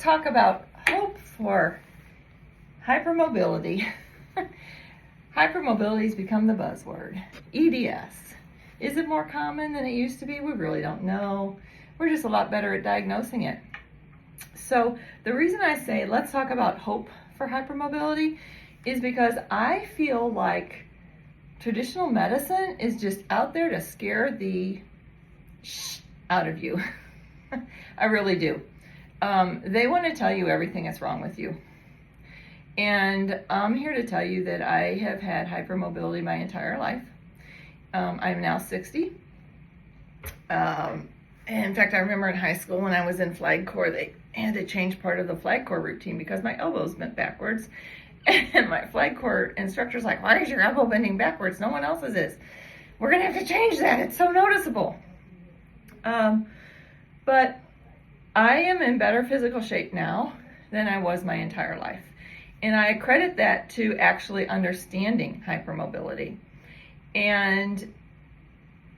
talk about hope for hypermobility. Hypermobility has become the buzzword. EDS. Is it more common than it used to be? We really don't know. We're just a lot better at diagnosing it. So the reason I say let's talk about hope for hypermobility is because I feel like traditional medicine is just out there to scare the out of you. I really do. They want to tell you everything that's wrong with you. And I'm here to tell you that I have had hypermobility my entire life. I'm now 60. And in fact, I remember in high school when I was in flag corps, they had to change part of the flag corps routine because my elbows bent backwards. And my flag corps instructor's like, why is your elbow bending backwards? No one else's is. We're going to have to change that. It's so noticeable. But I am in better physical shape now than I was my entire life. And I credit that to actually understanding hypermobility. And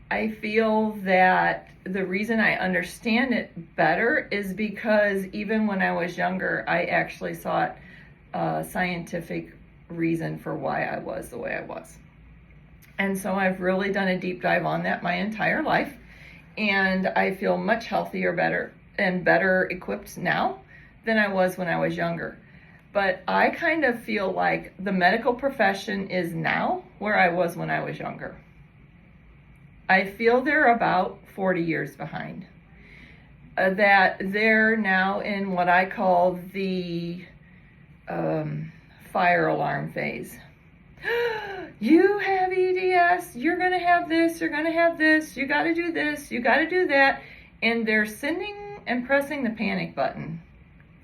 I feel that the reason I understand it better is because even when I was younger, I actually sought a scientific reason for why I was the way I was. And so I've really done a deep dive on that my entire life. And I feel much healthier, better equipped now than I was when I was younger. But I kind of feel like the medical profession is now where I was when I was younger. I feel they're about 40 years behind. That they're now in what I call the fire alarm phase. You have EDS, you're going to have this, you're going to have this, you got to do this, you got to do that. And they're sending and pressing the panic button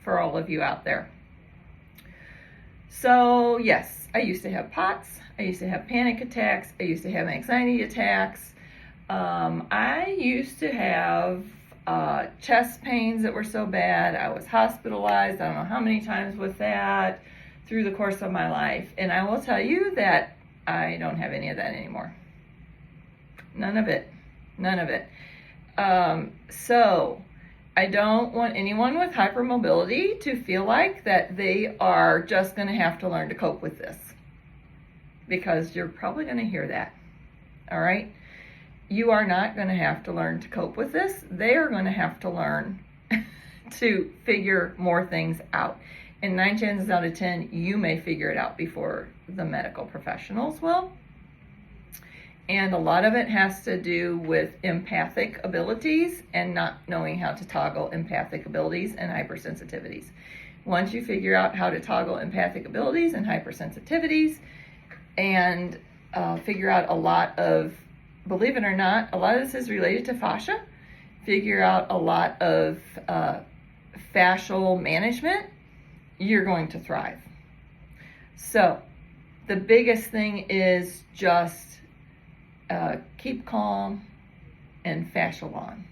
for all of you out there. So yes, I used to have POTS, I used to have panic attacks, I used to have anxiety attacks. I used to have chest pains that were so bad, I was hospitalized, I don't know how many times with that through the course of my life. And I will tell you that I don't have any of that anymore. None of it. None of it. So I don't want anyone with hypermobility to feel like that they are just going to have to learn to cope with this, because you're probably going to hear that. All right? You are not going to have to learn to cope with this. They are going to have to learn to figure more things out. And 9 chances out of 10, you may figure it out before the medical professionals will. And a lot of it has to do with empathic abilities and not knowing how to toggle empathic abilities and hypersensitivities. Once you figure out how to toggle empathic abilities and hypersensitivities and figure out a lot of, believe it or not, a lot of this is related to fascia, figure out a lot of fascial management, you're going to thrive. So the biggest thing is just keep calm and fascial on.